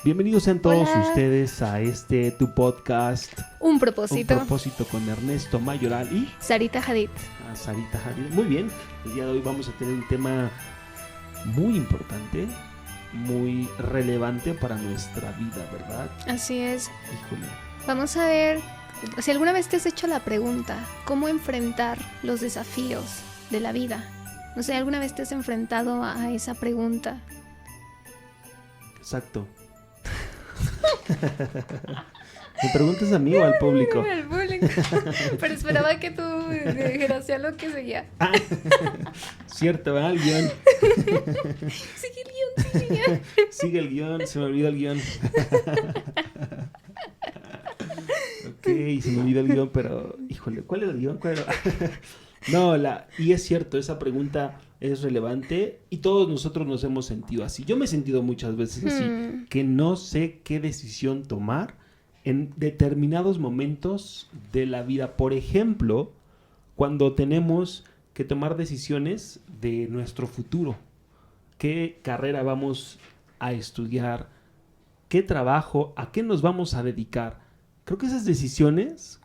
Bienvenidos sean todos Hola. ustedes a tu podcast Un propósito. Un propósito con Ernesto Mayoral y Sarita Hadid. a Sarita Hadid. Muy bien, el día de hoy vamos a tener un tema muy importante, muy relevante para nuestra vida, ¿verdad? Así es. Híjole. Vamos a ver si alguna vez te has hecho la pregunta, ¿cómo enfrentar los desafíos de la vida? No sé, ¿alguna vez te has enfrentado a esa pregunta? Exacto. ¿Me preguntas a mí o al público? Al público. Pero esperaba que tú dijeras ya lo que seguía. Ah, cierto, ¿verdad? El guión. Sigue el guión, sigue el guión. Sigue el guión, se me olvidó el guión. Ok, se me olvidó el guión, pero híjole, ¿cuál era el guión? ¿Cuál era? No, y es cierto, esa pregunta es relevante y todos nosotros nos hemos sentido así. Yo me he sentido muchas veces así, que no sé qué decisión tomar en determinados momentos de la vida. Por ejemplo, cuando tenemos que tomar decisiones de nuestro futuro. ¿Qué carrera vamos a estudiar? ¿Qué trabajo? ¿A qué nos vamos a dedicar? Creo que esas decisiones,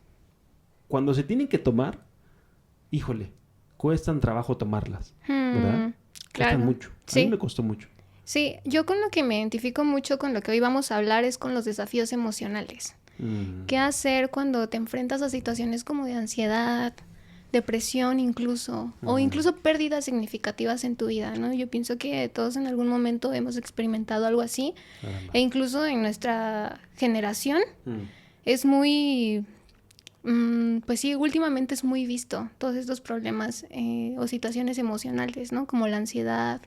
cuando se tienen que tomar, híjole, cuestan trabajo tomarlas, ¿verdad? Claro. Cuestan mucho. Sí. A mí me costó mucho. Sí, yo con lo que me identifico mucho con lo que hoy vamos a hablar es con los desafíos emocionales. ¿Qué hacer cuando te enfrentas a situaciones como de ansiedad, depresión incluso, o incluso pérdidas significativas en tu vida, ¿no? Yo pienso que todos en algún momento hemos experimentado algo así, Caramba. e incluso en nuestra generación es muy, pues sí, últimamente es muy visto todos estos problemas o situaciones emocionales, ¿no? Como la ansiedad,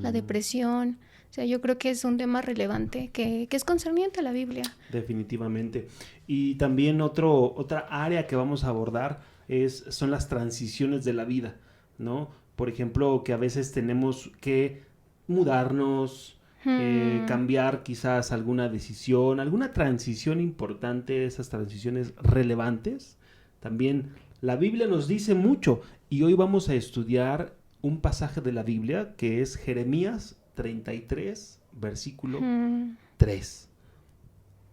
la depresión. O sea, yo creo que es un tema relevante que es concerniente a la Biblia. Definitivamente. Y también otra área que vamos a abordar son las transiciones de la vida, ¿no? Por ejemplo, que a veces tenemos que mudarnos, cambiar quizás alguna decisión, alguna transición importante, esas transiciones relevantes. También la Biblia nos dice mucho y hoy vamos a estudiar un pasaje de la Biblia que es Jeremías 33, versículo 3.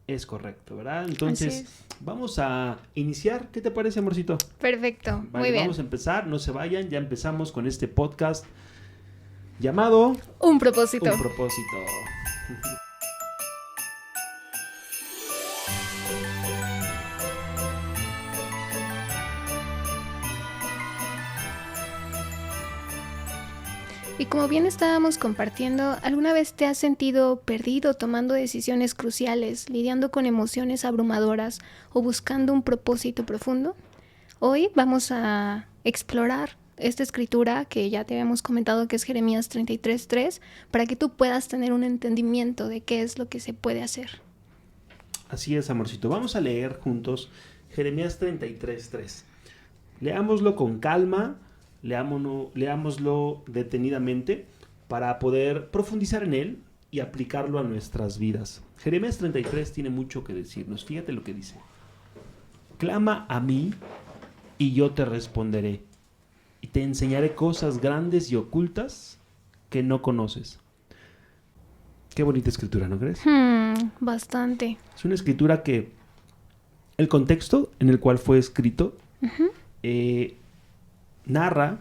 Es correcto, ¿verdad? Entonces, vamos a iniciar. ¿Qué te parece, amorcito? Perfecto, Vale, muy bien. vamos a empezar, no se vayan, ya empezamos con este podcast llamado Un propósito. Un propósito. Y como bien estábamos compartiendo, ¿alguna vez te has sentido perdido tomando decisiones cruciales, lidiando con emociones abrumadoras o buscando un propósito profundo? Hoy vamos a explorar esta escritura que ya te habíamos comentado que es Jeremías 33:3 para que tú puedas tener un entendimiento de qué es lo que se puede hacer. Así es, amorcito. Vamos a leer juntos Jeremías 33:3. Leámoslo con calma, leámoslo detenidamente para poder profundizar en él y aplicarlo a nuestras vidas. Jeremías 33 tiene mucho que decirnos. Fíjate lo que dice. Clama a mí y yo te responderé y te enseñaré cosas grandes y ocultas que no conoces. Qué bonita escritura, ¿no crees? Bastante. Es una escritura que el contexto en el cual fue escrito narra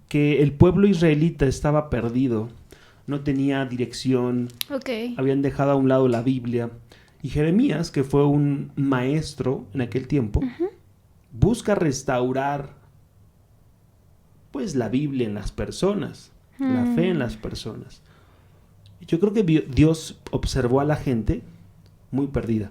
que el pueblo israelita estaba perdido, no tenía dirección, habían dejado a un lado la Biblia. Y Jeremías, que fue un maestro en aquel tiempo, busca restaurar pues la Biblia en las personas, la fe en las personas. Yo creo que Dios observó a la gente muy perdida.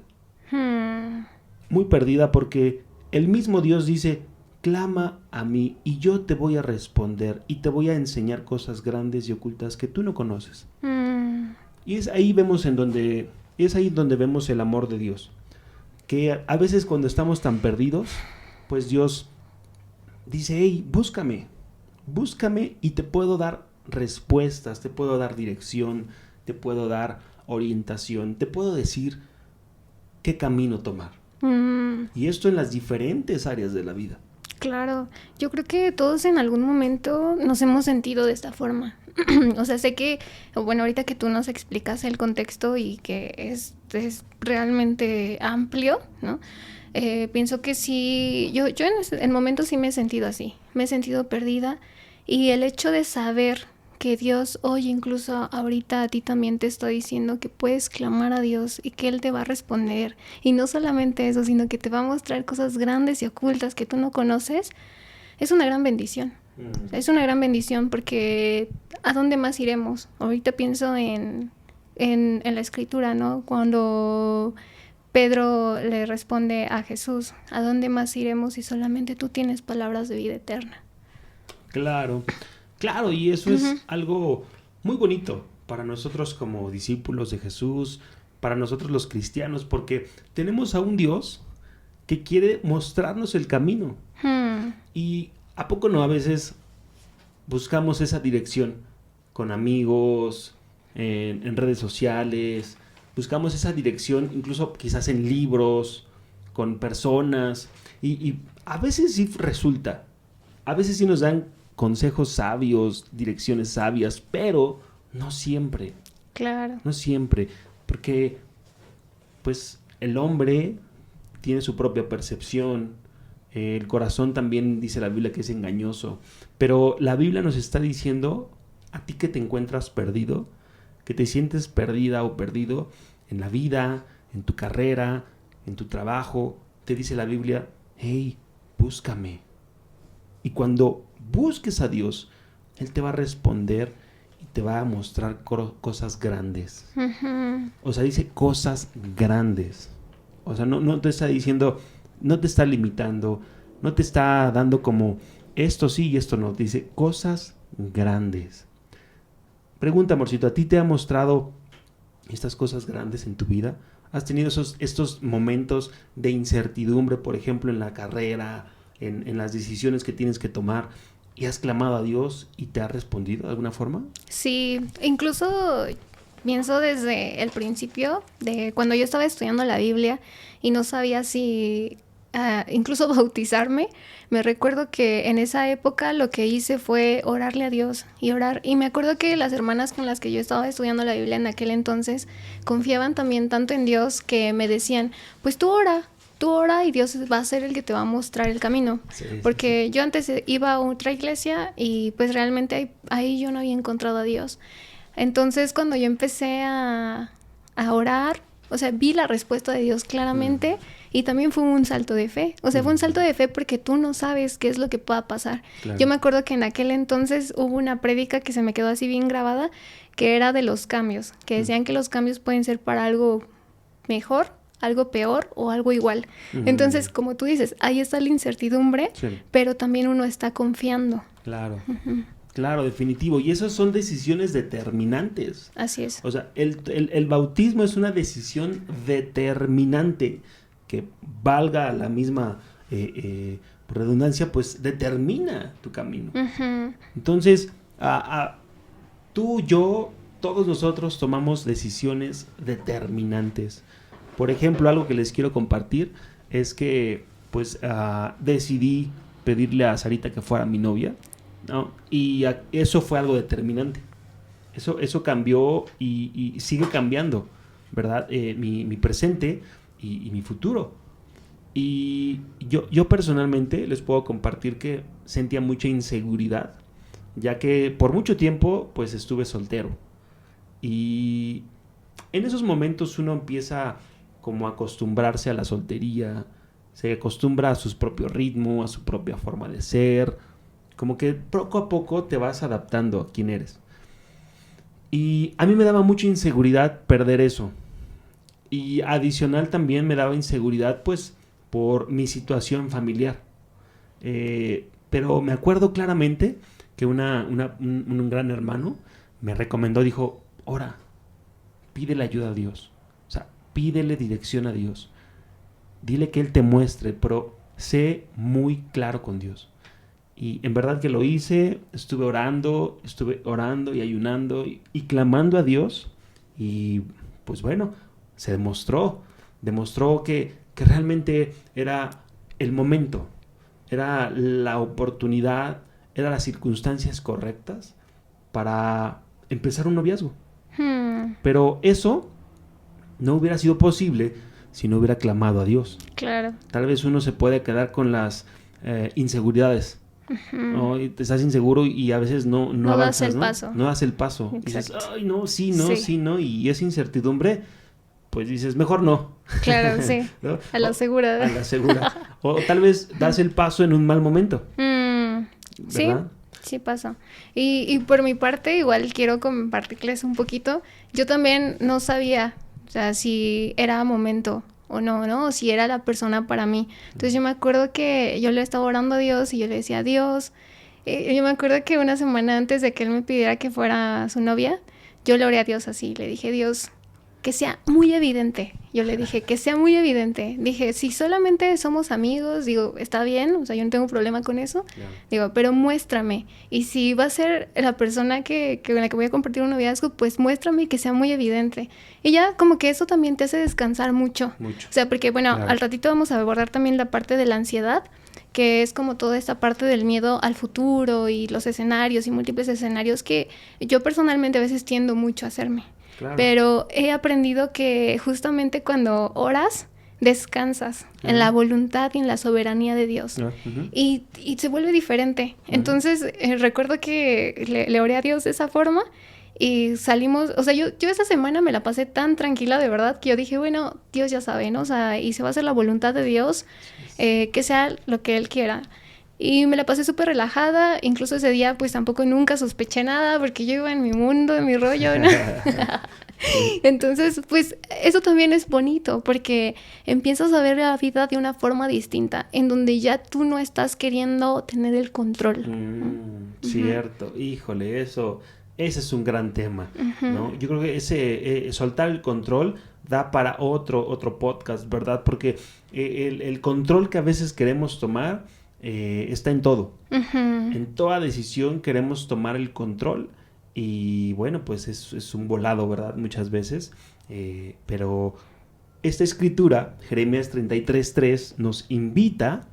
Muy perdida porque el mismo Dios dice, clama a mí y yo te voy a responder y te voy a enseñar cosas grandes y ocultas que tú no conoces. Y es ahí donde vemos el amor de Dios. Que a veces cuando estamos tan perdidos, pues Dios dice, hey, búscame y te puedo dar respuestas, te puedo dar dirección, te puedo dar orientación, te puedo decir qué camino tomar. Y esto en las diferentes áreas de la vida. Claro, yo creo que todos en algún momento nos hemos sentido de esta forma, O sea, sé que, bueno, ahorita que tú nos explicas el contexto y que es realmente amplio, ¿no? Pienso que sí, yo en momentos sí me he sentido así, me he sentido perdida, y el hecho de saber que Dios hoy, incluso ahorita a ti también te está diciendo que puedes clamar a Dios y que Él te va a responder, y no solamente eso, sino que te va a mostrar cosas grandes y ocultas que tú no conoces, es una gran bendición. Es una gran bendición porque ¿a dónde más iremos? Ahorita pienso en la escritura, ¿no? Cuando Pedro le responde a Jesús, ¿a dónde más iremos si solamente tú tienes palabras de vida eterna? Claro, claro, y eso es algo muy bonito para nosotros como discípulos de Jesús, para nosotros los cristianos, porque tenemos a un Dios que quiere mostrarnos el camino. Y ¿a poco no a veces buscamos esa dirección con amigos, en redes sociales? Buscamos esa dirección incluso quizás en libros, con personas, y a veces sí resulta, a veces sí nos dan consejos sabios, direcciones sabias, pero no siempre. Claro. No siempre, porque pues el hombre tiene su propia percepción, el corazón también dice la Biblia que es engañoso, pero la Biblia nos está diciendo, a ti que te encuentras perdido, que te sientes perdida o perdido en la vida, en tu carrera, en tu trabajo, te dice la Biblia, hey, búscame. Y cuando busques a Dios, Él te va a responder y te va a mostrar cosas grandes. O sea, dice cosas grandes. O sea, no te está diciendo, no te está limitando, no te está dando como esto sí y esto no. Te dice cosas grandes. Pregunta, amorcito, ¿a ti te ha mostrado estas cosas grandes en tu vida? ¿Has tenido estos momentos de incertidumbre, por ejemplo, en la carrera, en las decisiones que tienes que tomar, y has clamado a Dios y te ha respondido de alguna forma? Sí, incluso pienso desde el principio de cuando yo estaba estudiando la Biblia y no sabía si incluso bautizarme. Me recuerdo que en esa época lo que hice fue orarle a Dios y orar. Y me acuerdo que las hermanas con las que yo estaba estudiando la Biblia en aquel entonces confiaban también tanto en Dios que me decían, pues tú ora y Dios va a ser el que te va a mostrar el camino. Sí, porque sí. Yo antes iba a otra iglesia y pues realmente ahí yo no había encontrado a Dios. Entonces cuando yo empecé a orar, o sea, vi la respuesta de Dios claramente. Y también fue un salto de fe. O sea, fue un salto de fe porque tú no sabes qué es lo que pueda pasar. Claro. Yo me acuerdo que en aquel entonces hubo una prédica que se me quedó así bien grabada, que era de los cambios, que decían que los cambios pueden ser para algo mejor, algo peor o algo igual. Entonces, como tú dices, ahí está la incertidumbre, sí, pero también uno está confiando. Claro. Claro, definitivo. Y esas son decisiones determinantes. Así es. O sea, el bautismo es una decisión determinante que, valga la misma redundancia, pues determina tu camino. Entonces, tú, yo, todos nosotros tomamos decisiones determinantes. Por ejemplo, algo que les quiero compartir es que pues decidí pedirle a Sarita que fuera mi novia, ¿no? Y eso fue algo determinante. Eso cambió y sigue cambiando, ¿verdad? Mi presente y mi futuro. Y yo personalmente les puedo compartir que sentía mucha inseguridad, ya que por mucho tiempo pues estuve soltero. Y en esos momentos uno empieza como a acostumbrarse a la soltería, se acostumbra a su propio ritmo, a su propia forma de ser, como que poco a poco te vas adaptando a quién eres. Y a mí me daba mucha inseguridad perder eso. Y adicional también me daba inseguridad pues por mi situación familiar. Pero me acuerdo claramente que un gran hermano me recomendó, dijo, ora, pídele ayuda a Dios. O sea, pídele dirección a Dios. Dile que Él te muestre, pero sé muy claro con Dios. Y en verdad que lo hice, estuve orando y ayunando y clamando a Dios. Y pues bueno, se demostró que realmente era el momento, era la oportunidad, eran las circunstancias correctas para empezar un noviazgo. Pero eso no hubiera sido posible si no hubiera clamado a Dios. Claro. Tal vez uno se puede quedar con las inseguridades. ¿No? Estás inseguro y a veces no avanzas, das el paso. No das el paso. Y dices, ay, no, sí, no, sí, no. Y esa incertidumbre, pues dices, mejor no. Claro, sí. ¿No? A la segura. A la segura. O tal vez das el paso en un mal momento. ¿Verdad? Sí pasa. Y por mi parte, igual quiero compartirles un poquito. Yo también no sabía, o sea, si era momento o no, ¿no? O si era la persona para mí. Entonces yo me acuerdo que yo le estaba orando a Dios y yo le decía, Dios, yo me acuerdo que una semana antes de que él me pidiera que fuera su novia, yo le oré a Dios así, le dije, Dios, que sea muy evidente. Yo le dije, que sea muy evidente. Dije, si solamente somos amigos, digo, está bien, o sea, yo no tengo problema con eso. Yeah. Digo, pero muéstrame. Y si va a ser la persona con la que voy a compartir un noviazgo, pues muéstrame y que sea muy evidente. Y ya como que eso también te hace descansar mucho. O sea, porque bueno, claro, al ratito vamos a abordar también la parte de la ansiedad, que es como toda esta parte del miedo al futuro y los escenarios y múltiples escenarios que yo personalmente a veces tiendo mucho a hacerme. Claro. Pero he aprendido que justamente cuando oras, descansas en la voluntad y en la soberanía de Dios. Y se vuelve diferente. Entonces, recuerdo que le oré a Dios de esa forma y salimos, o sea, yo esa semana me la pasé tan tranquila, de verdad, que yo dije, bueno, Dios ya sabe, ¿no? O sea, y se va a hacer la voluntad de Dios, que sea lo que Él quiera. Y me la pasé súper relajada, incluso ese día pues tampoco nunca sospeché nada porque yo iba en mi mundo, en mi rollo, ¿no? Entonces pues eso también es bonito porque empiezas a ver la vida de una forma distinta, en donde ya tú no estás queriendo tener el control. Cierto, híjole, ese es un gran tema, ¿no? Yo creo que ese soltar el control da para otro podcast, ¿verdad? Porque el control que a veces queremos tomar está en todo. En toda decisión queremos tomar el control y bueno, pues es un volado, ¿verdad? Muchas veces. Pero esta escritura, Jeremías 33:3, nos invita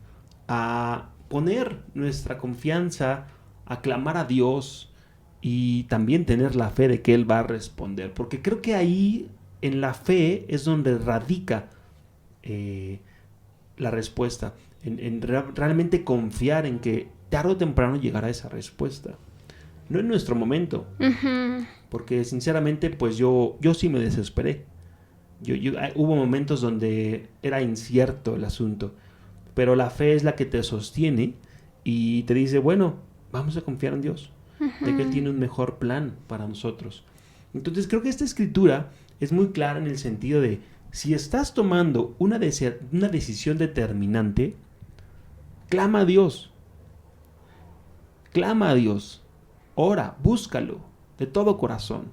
a poner nuestra confianza, a clamar a Dios y también tener la fe de que Él va a responder. Porque creo que ahí, en la fe, es donde radica la respuesta. En realmente confiar en que tarde o temprano llegará esa respuesta. No en nuestro momento. Porque sinceramente, pues yo sí me desesperé. Hubo momentos donde era incierto el asunto. Pero la fe es la que te sostiene y te dice, bueno, vamos a confiar en Dios. De que Él tiene un mejor plan para nosotros. Entonces creo que esta escritura es muy clara en el sentido de, si estás tomando una decisión determinante, clama a Dios. Clama a Dios. Ora, búscalo de todo corazón.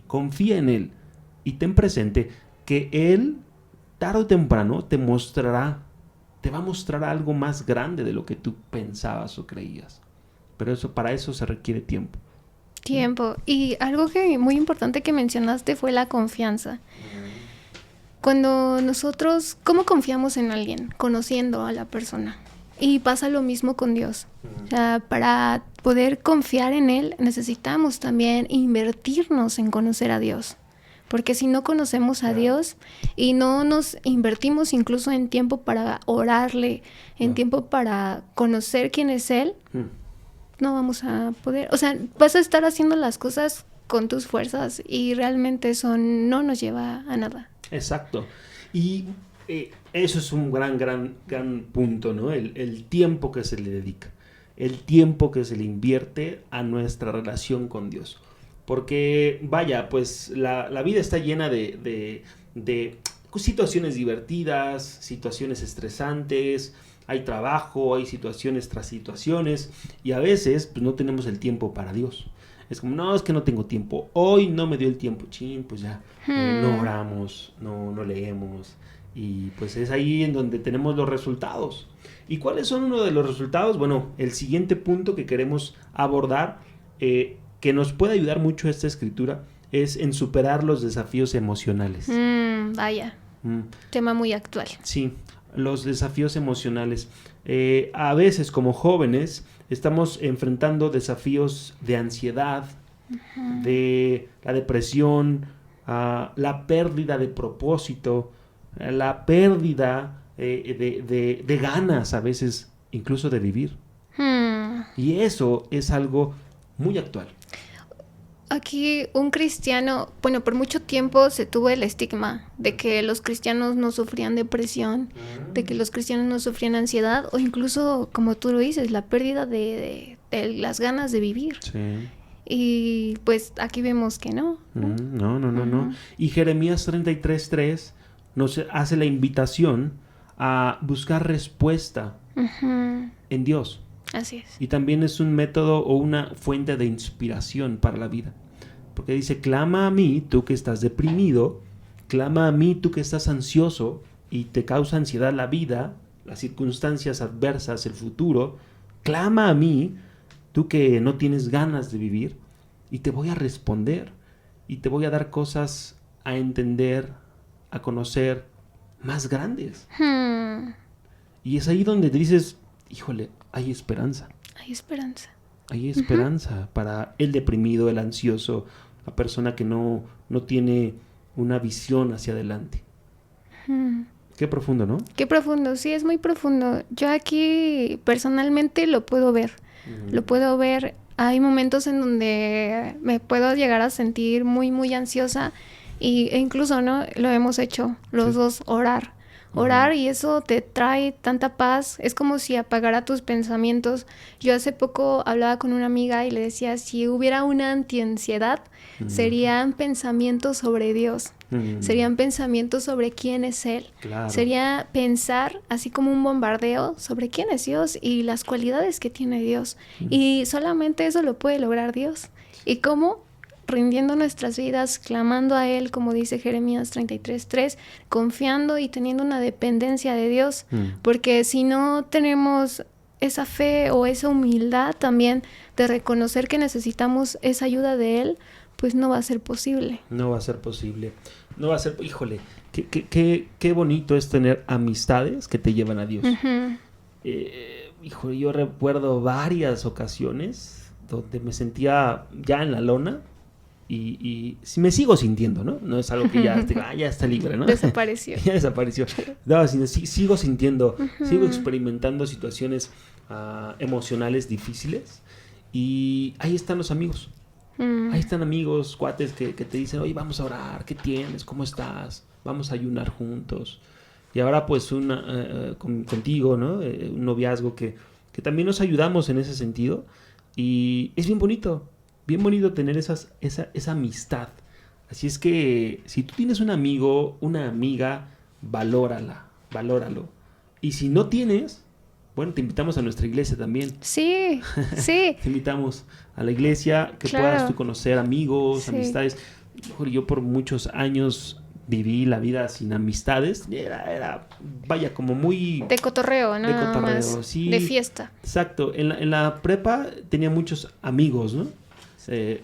Confía en Él. Y ten presente que Él, tarde o temprano, te va a mostrar algo más grande de lo que tú pensabas o creías. Pero para eso se requiere tiempo. Tiempo. Y algo muy importante que mencionaste fue la confianza. Cuando nosotros, ¿cómo confiamos en alguien? Conociendo a la persona. Y pasa lo mismo con Dios. O sea, para poder confiar en Él, necesitamos también invertirnos en conocer a Dios. Porque si no conocemos a Dios y no nos invertimos incluso en tiempo para orarle, en tiempo para conocer quién es Él, no vamos a poder. O sea, vas a estar haciendo las cosas con tus fuerzas y realmente eso no nos lleva a nada. Exacto. Y eso es un gran punto, ¿no? El tiempo que se le dedica, el tiempo que se le invierte a nuestra relación con Dios. Porque, vaya, pues la vida está llena de situaciones divertidas, situaciones estresantes, hay trabajo, hay situaciones tras situaciones, y a veces pues no tenemos el tiempo para Dios. Es como, no, es que no tengo tiempo. Hoy no me dio el tiempo, pues ya, no oramos, no leemos. Y pues es ahí en donde tenemos los resultados. ¿Y cuáles son uno de los resultados? Bueno, el siguiente punto que queremos abordar, que nos puede ayudar mucho esta escritura, es en superar los desafíos emocionales. Vaya, tema muy actual. Sí, los desafíos emocionales. A veces como jóvenes estamos enfrentando desafíos de ansiedad, de la depresión, la pérdida de propósito, la pérdida de ganas a veces, incluso de vivir. Y eso es algo muy actual. Aquí un cristiano, bueno, por mucho tiempo se tuvo el estigma de que los cristianos no sufrían depresión, de que los cristianos no sufrían ansiedad o incluso, como tú lo dices, la pérdida de las ganas de vivir. Sí. Y pues aquí vemos que no. No. Y Jeremías 33:3 nos hace la invitación a buscar respuesta en Dios. Así es. Y también es un método o una fuente de inspiración para la vida. Porque dice, clama a mí, tú que estás deprimido, clama a mí, tú que estás ansioso y te causa ansiedad la vida, las circunstancias adversas, el futuro. Clama a mí, tú que no tienes ganas de vivir, y te voy a responder. Y te voy a dar cosas a entender, a conocer, más grandes. Y es ahí donde dices, híjole, hay esperanza. Hay esperanza. Hay esperanza para el deprimido, el ansioso, la persona que no tiene una visión hacia adelante. Qué profundo, ¿no? Qué profundo, sí, es muy profundo. Yo aquí personalmente lo puedo ver. Lo puedo ver. Hay momentos en donde me puedo llegar a sentir muy, muy ansiosa e incluso, ¿no? Lo hemos hecho los dos, orar. Orar, y eso te trae tanta paz. Es como si apagara tus pensamientos. Yo hace poco hablaba con una amiga y le decía, si hubiera una antiansiedad, serían pensamientos sobre Dios. Serían pensamientos sobre quién es Él. Claro. Sería pensar, así como un bombardeo, sobre quién es Dios y las cualidades que tiene Dios. Y solamente eso lo puede lograr Dios. ¿Y cómo? Rindiendo nuestras vidas, clamando a Él, como dice Jeremías 33:3, confiando y teniendo una dependencia de Dios, porque si no tenemos esa fe o esa humildad también de reconocer que necesitamos esa ayuda de Él, pues no va a ser posible. No va a ser posible. No va a ser, híjole, qué bonito es tener amistades que te llevan a Dios. Híjole, yo recuerdo varias ocasiones donde me sentía ya en la lona. Y me sigo sintiendo, ¿no? No es algo que ya está libre, ¿no? Desapareció. Ya desapareció. No, sigo sintiendo, sigo experimentando situaciones emocionales difíciles. Y ahí están los amigos. Ahí están amigos, cuates que te dicen, oye, vamos a orar, ¿qué tienes? ¿Cómo estás? Vamos a ayunar juntos. Y ahora pues contigo, ¿no? Un noviazgo que también nos ayudamos en ese sentido. Y es bien bonito tener esa amistad. Así es que si tú tienes un amigo, una amiga, valóralo. Y si no tienes, bueno, te invitamos a nuestra iglesia también. Sí. Te invitamos a la iglesia, que puedas tú conocer amigos, amistades. Yo por muchos años viví la vida sin amistades. Era vaya, como muy... De cotorreo, ¿no? De cotorreo, sí. De fiesta. Exacto. En la prepa tenía muchos amigos, ¿no?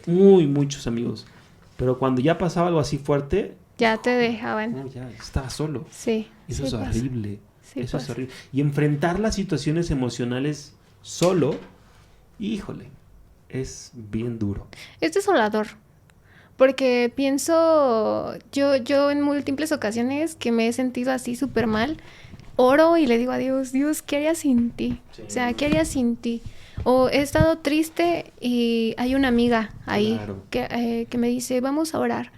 Muchos amigos. Pero cuando ya pasaba algo así fuerte... Ya te dejaban. No, ya estaba solo. Sí. Eso es horrible. Sí, eso es horrible. Y enfrentar las situaciones emocionales solo, híjole, es bien duro. Es desolador. Porque pienso, yo en múltiples ocasiones que me he sentido así súper mal, oro y le digo a Dios, ¿qué haría sin ti? Sí. O sea, ¿qué haría sin ti? O he estado triste y hay una amiga ahí que me dice, vamos a orar.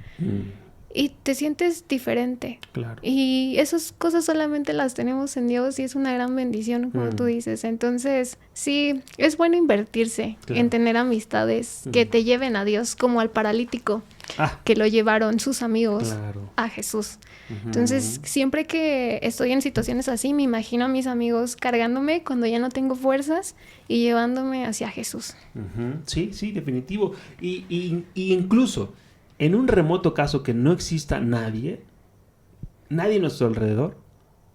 Y te sientes diferente. Claro. Y esas cosas solamente las tenemos en Dios y es una gran bendición, como tú dices. Entonces, sí, es bueno invertirse en tener amistades que te lleven a Dios, como al paralítico que lo llevaron sus amigos a Jesús. Entonces, siempre que estoy en situaciones así, me imagino a mis amigos cargándome cuando ya no tengo fuerzas y llevándome hacia Jesús. Sí, definitivo. Y incluso... en un remoto caso que no exista nadie a nuestro alrededor,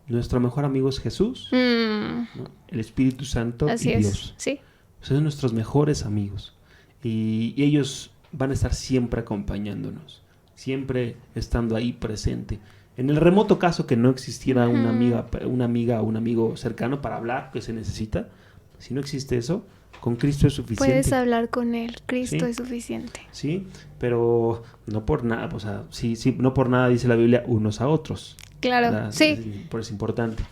nuestro mejor amigo es Jesús, ¿no? El Espíritu Santo y Dios. Sí. Son nuestros mejores amigos. Y ellos van a estar siempre acompañándonos, siempre estando ahí presente. En el remoto caso que no existiera una amiga o un amigo cercano para hablar, que se necesita, si no existe eso, Con Cristo es suficiente. Puedes hablar con Él, Cristo ¿Sí? es suficiente. Sí, pero no por nada, o sea, sí, no por nada dice la Biblia unos a otros. Claro, ¿Verdad? sí. Es importante.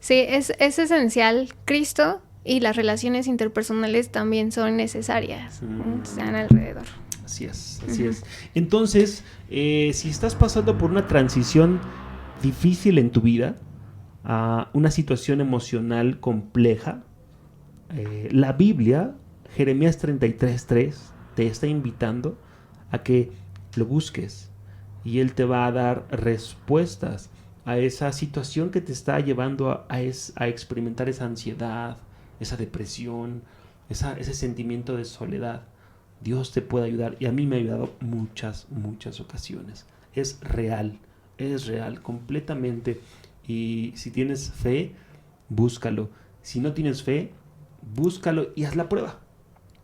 Sí, es esencial. Cristo y las relaciones interpersonales también son necesarias. Están alrededor. Así es, así es. Entonces, si estás pasando por una transición difícil en tu vida, una situación emocional compleja, la Biblia, Jeremías 33:3, te está invitando a que lo busques y Él te va a dar respuestas a esa situación que te está llevando a experimentar esa ansiedad, esa depresión, ese sentimiento de soledad. Dios te puede ayudar y a mí me ha ayudado muchas ocasiones. Es real completamente. Y si tienes fe, búscalo. Si no tienes fe, búscalo y haz la prueba.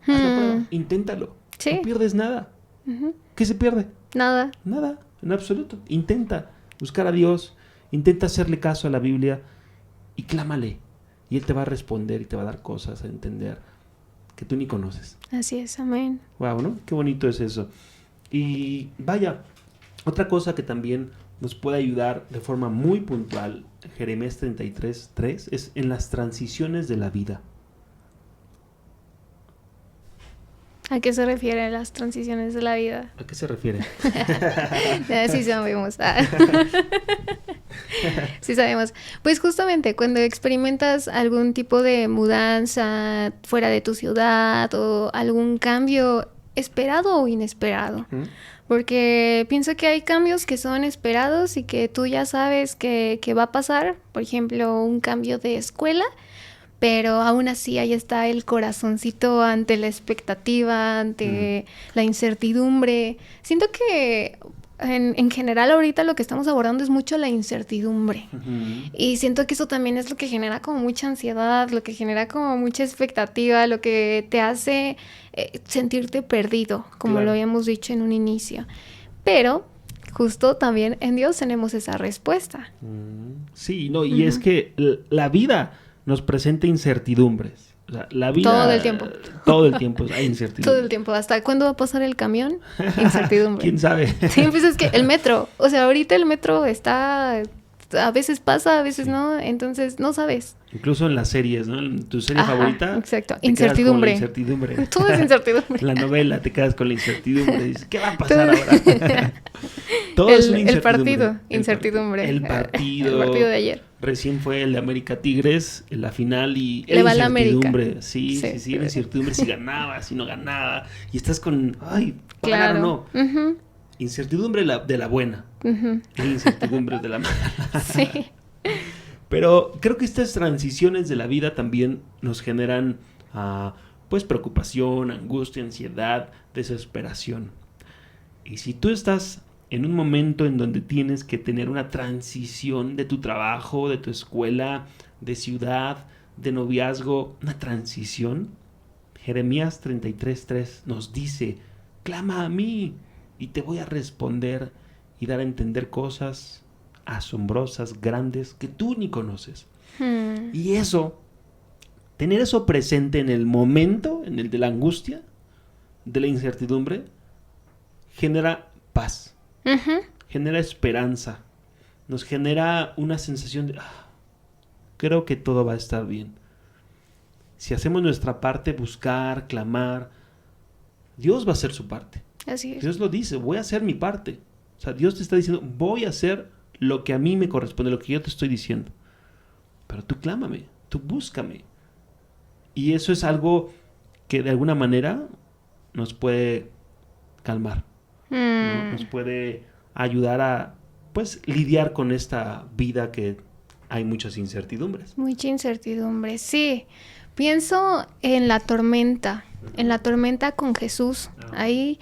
Haz la prueba, inténtalo. Sí. No pierdes nada. Uh-huh. ¿Qué se pierde? Nada, en absoluto. Intenta buscar a Dios, intenta hacerle caso a la Biblia y clámale. Y Él te va a responder y te va a dar cosas a entender que tú ni conoces. Así es, amén. Wow, ¿no? Qué bonito es eso. Y vaya, otra cosa que también nos puede ayudar de forma muy puntual, Jeremías 33:3, es en las transiciones de la vida. ¿A qué se refieren las transiciones de la vida? ¿A qué se refiere? Sí sabemos. Sí sabemos. Pues justamente cuando experimentas algún tipo de mudanza fuera de tu ciudad o algún cambio esperado o inesperado. Porque pienso que hay cambios que son esperados y que tú ya sabes que va a pasar. Por ejemplo, un cambio de escuela. Pero aún así ahí está el corazoncito ante la expectativa, ante la incertidumbre. Siento que en general ahorita lo que estamos abordando es mucho la incertidumbre. Y siento que eso también es lo que genera como mucha ansiedad, lo que genera como mucha expectativa, lo que te hace sentirte perdido, como claro. Lo habíamos dicho en un inicio. Pero justo también en Dios tenemos esa respuesta. Sí, no, y es que la vida nos presenta incertidumbres. O sea, la vida... Todo el tiempo. Todo el tiempo hay incertidumbre. Todo el tiempo. ¿Hasta cuándo va a pasar el camión? Incertidumbre. ¿Quién sabe? Sí, pues es que el metro. O sea, ahorita el metro está... A veces pasa, a veces no. Entonces, no sabes. Incluso en las series, ¿no? En tu serie favorita... Exacto. Incertidumbre. Todo es incertidumbre. La novela te quedas con la incertidumbre. Dices, ¿qué va a pasar ahora? Todo es una incertidumbre. El partido, incertidumbre. El partido. El partido de ayer. Recién fue el de América Tigres, en la final, y le va la América. Sí, la incertidumbre si ganaba, si no ganaba. Y estás con, ay, ¿para claro. ganar o no? Incertidumbre de la buena. Y incertidumbre de la mala. Sí. Pero creo que estas transiciones de la vida también nos generan, pues, preocupación, angustia, ansiedad, desesperación. Y si tú estás en un momento en donde tienes que tener una transición de tu trabajo, de tu escuela, de ciudad, de noviazgo, una transición, Jeremías 33:3 nos dice, clama a mí y te voy a responder y dar a entender cosas asombrosas, grandes, que tú ni conoces. Y eso, tener eso presente en el momento, en el de la angustia, de la incertidumbre, genera paz. Genera esperanza, nos genera una sensación de creo que todo va a estar bien. Si hacemos nuestra parte, buscar, clamar, Dios va a hacer su parte. Así es. Dios lo dice, voy a hacer mi parte. O sea, Dios te está diciendo, voy a hacer lo que a mí me corresponde, lo que yo te estoy diciendo. Pero tú clámame, tú búscame. Y eso es algo que de alguna manera nos puede calmar. ¿No? Nos puede ayudar a, pues, lidiar con esta vida que hay muchas incertidumbres. Mucha incertidumbre, sí. Pienso en la tormenta con Jesús. Ahí,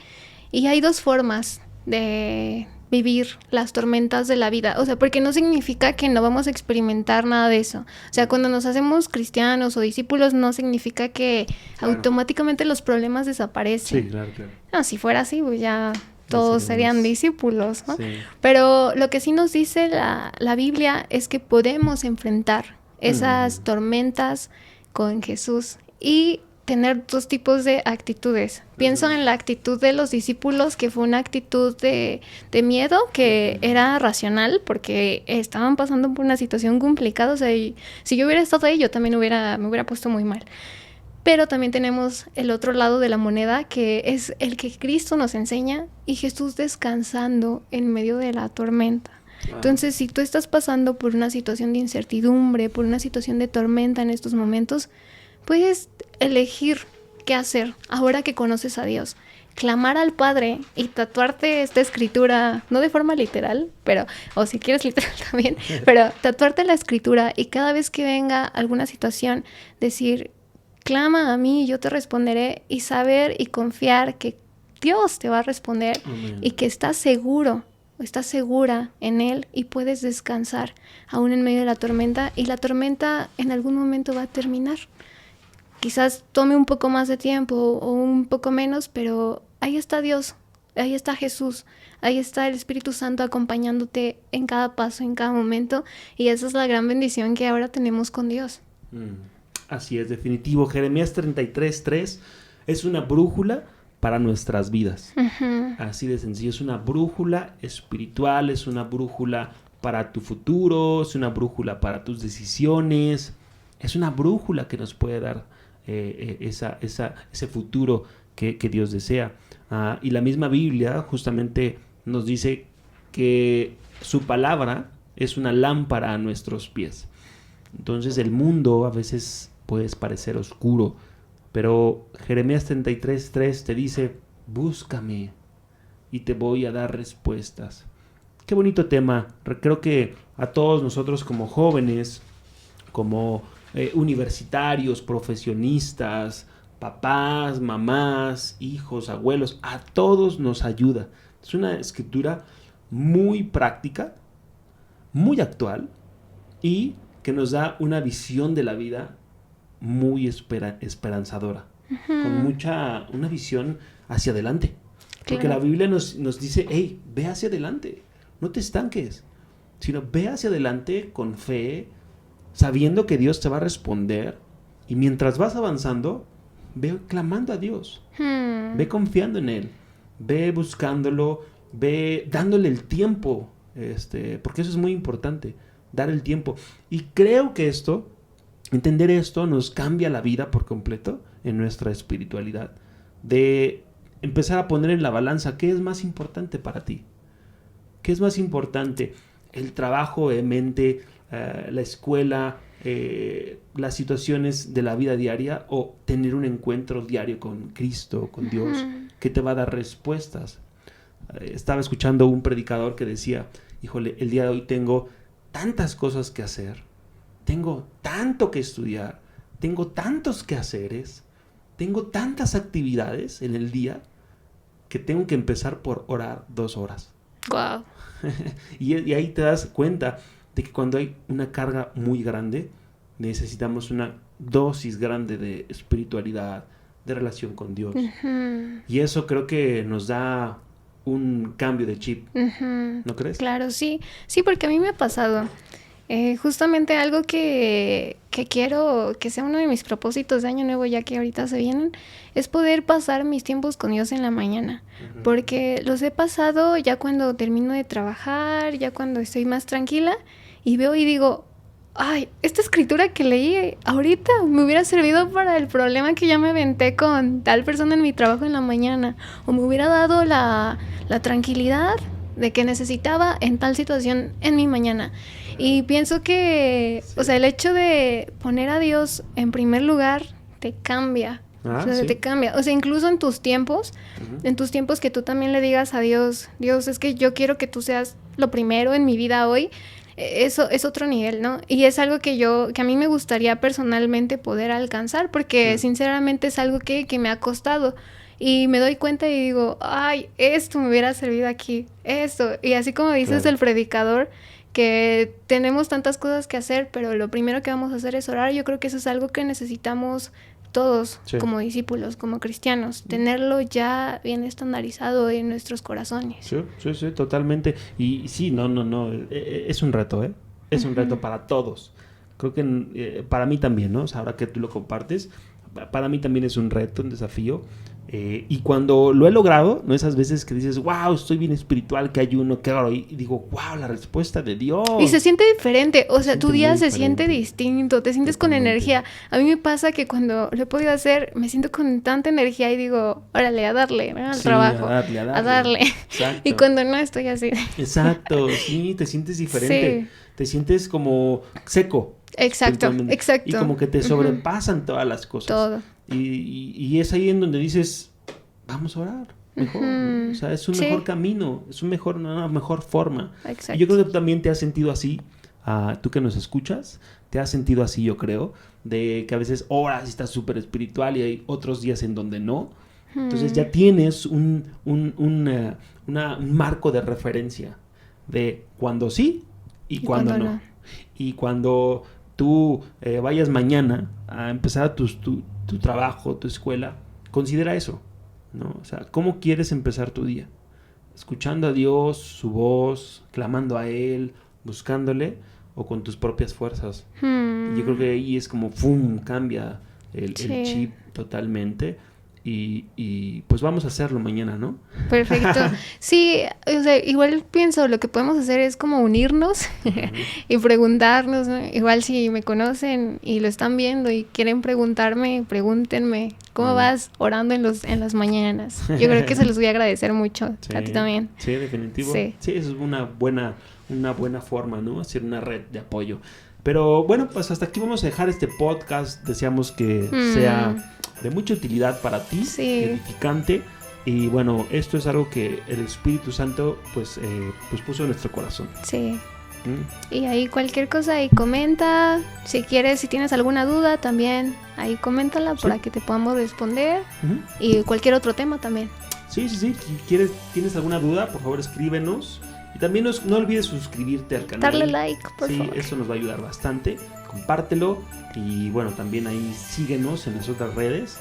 y hay dos formas de vivir las tormentas de la vida. O sea, porque no significa que no vamos a experimentar nada de eso. O sea, cuando nos hacemos cristianos o discípulos, no significa que automáticamente los problemas desaparecen. Sí, claro. No, si fuera así, pues ya todos serían discípulos, ¿no? Sí. Pero lo que sí nos dice la Biblia es que podemos enfrentar esas tormentas con Jesús. Y tener dos tipos de actitudes. Pienso en la actitud de los discípulos, que fue una actitud de miedo, que era racional, porque estaban pasando por una situación complicada. O sea, y si yo hubiera estado ahí, yo también me hubiera puesto muy mal. Pero también tenemos el otro lado de la moneda, que es el que Cristo nos enseña, y Jesús descansando en medio de la tormenta. Entonces, si tú estás pasando por una situación de incertidumbre, por una situación de tormenta en estos momentos, puedes elegir qué hacer ahora que conoces a Dios. Clamar al Padre y tatuarte esta escritura, no de forma literal, pero, o si quieres literal también, pero tatuarte la escritura, y cada vez que venga alguna situación, decir, clama a mí y yo te responderé, y saber y confiar que Dios te va a responder. Amén. Y que estás segura en Él y puedes descansar aún en medio de la tormenta, y la tormenta en algún momento va a terminar. Quizás tome un poco más de tiempo o un poco menos, pero ahí está Dios, ahí está Jesús, ahí está el Espíritu Santo acompañándote en cada paso, en cada momento, y esa es la gran bendición que ahora tenemos con Dios. Así es, definitivo. Jeremías 33:3 es una brújula para nuestras vidas. Uh-huh. Así de sencillo, es una brújula espiritual, es una brújula para tu futuro, es una brújula para tus decisiones, es una brújula que nos puede dar ese futuro que Dios desea. Y la misma Biblia justamente nos dice que su palabra es una lámpara a nuestros pies. Entonces el mundo a veces puede parecer oscuro, pero Jeremías 33:3 te dice, búscame y te voy a dar respuestas. Qué bonito tema. Creo que a todos nosotros como jóvenes, como universitarios, profesionistas, papás, mamás, hijos, abuelos, a todos nos ayuda. Es una escritura muy práctica, muy actual, y que nos da una visión de la vida muy esperanzadora, uh-huh. Con una visión hacia adelante. Porque claro, la Biblia nos dice, hey, ve hacia adelante, no te estanques, sino ve hacia adelante con fe, sabiendo que Dios te va a responder, y mientras vas avanzando, ve clamando a Dios, ve confiando en Él, ve buscándolo, ve dándole el tiempo, porque eso es muy importante, dar el tiempo. Y creo que entender esto nos cambia la vida por completo en nuestra espiritualidad, de empezar a poner en la balanza qué es más importante para ti, qué es más importante, el trabajo de mente, la escuela, las situaciones de la vida diaria, o tener un encuentro diario con Cristo, con Dios, que te va a dar respuestas. Estaba escuchando un predicador que decía, híjole, el día de hoy tengo tantas cosas que hacer, tengo tanto que estudiar, tengo tantos quehaceres, tengo tantas actividades en el día, que tengo que empezar por orar 2 horas. Wow. y ahí te das cuenta de que cuando hay una carga muy grande, necesitamos una dosis grande de espiritualidad, de relación con Dios. Uh-huh. Y eso creo que nos da un cambio de chip. Uh-huh. ¿No crees? Claro, sí. Sí, porque a mí me ha pasado. Justamente algo que quiero que sea uno de mis propósitos de año nuevo, ya que ahorita se vienen, es poder pasar mis tiempos con Dios en la mañana. Uh-huh. Porque los he pasado ya cuando termino de trabajar, ya cuando estoy más tranquila, y veo y digo, ay, esta escritura que leí ahorita me hubiera servido para el problema que ya me aventé con tal persona en mi trabajo en la mañana, o me hubiera dado la tranquilidad de que necesitaba en tal situación en mi mañana. Y pienso que, sí, o sea, el hecho de poner a Dios en primer lugar te cambia. O sea, sí, te cambia. O sea, incluso en tus tiempos, uh-huh, en tus tiempos, que tú también le digas a Dios, Dios, es que yo quiero que tú seas lo primero en mi vida hoy. Eso es otro nivel, ¿no? Y es algo que a mí me gustaría personalmente poder alcanzar, porque sinceramente es algo que me ha costado. Y me doy cuenta y digo, ay, esto me hubiera servido aquí, esto. Y así como dices, claro, el predicador, que tenemos tantas cosas que hacer, pero lo primero que vamos a hacer es orar. Yo creo que eso es algo que necesitamos todos, sí, como discípulos, como cristianos, tenerlo ya bien estandarizado en nuestros corazones. Sí, totalmente. Y sí, no, es un reto, ¿eh? Es un reto para todos. Creo que para mí también, ¿no? O sea, ahora que tú lo compartes, para mí también es un reto, un desafío. Y cuando lo he logrado, ¿no? Esas veces que dices, wow, estoy bien espiritual, que ayuno, que hago, y digo, wow, la respuesta de Dios. Y se siente diferente, o sea, tu día se siente distinto, te sientes con energía. A mí me pasa que cuando lo he podido hacer, me siento con tanta energía y digo, órale, a darle, ¿no? Al trabajo, a darle. Y cuando no, estoy así. Exacto, sí, te sientes diferente. Sí. Te sientes como seco. Exacto. Y como que te sobrepasan todas las cosas. Todo. Y es ahí en donde dices, vamos a orar mejor, ¿no? O sea, es un mejor camino, es una mejor forma. Exacto. Y yo creo que tú también te has sentido así, tú que nos escuchas, te has sentido así, yo creo, de que a veces oras y estás súper espiritual y hay otros días en donde no. Entonces ya tienes un marco de referencia de cuando sí y cuando no. Y cuando tú vayas mañana a empezar tu trabajo, tu escuela, considera eso, ¿no? O sea, ¿cómo quieres empezar tu día? ¿Escuchando a Dios, su voz, clamando a Él, buscándole, o con tus propias fuerzas? Y yo creo que ahí es como, ¡fum!, cambia el chip totalmente. Y pues vamos a hacerlo mañana, ¿no? Perfecto. Sí, o sea, igual pienso, lo que podemos hacer es como unirnos y preguntarnos, ¿no? Igual si me conocen y lo están viendo y quieren preguntarme, pregúntenme, ¿cómo vas orando en las mañanas? Yo creo que se los voy a agradecer mucho, a ti también. Sí, definitivo. Sí, eso es una buena forma, ¿no? Hacer una red de apoyo. Pero bueno, pues hasta aquí vamos a dejar este podcast. Deseamos que sea de mucha utilidad para ti, edificante. Y bueno, esto es algo que el Espíritu Santo pues puso en nuestro corazón. Sí. Y ahí cualquier cosa ahí comenta. Si quieres, si tienes alguna duda también, ahí coméntala para que te podamos responder. Y cualquier otro tema también. Sí. Si tienes alguna duda, por favor escríbenos. Y también no olvides suscribirte al canal. Darle like, por favor. Sí, eso nos va a ayudar bastante. Compártelo. Y bueno, también ahí síguenos en las otras redes.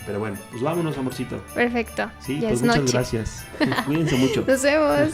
Pero bueno, pues vámonos, amorcito. Perfecto. Sí, ya pues muchas gracias. Cuídense mucho. Nos vemos.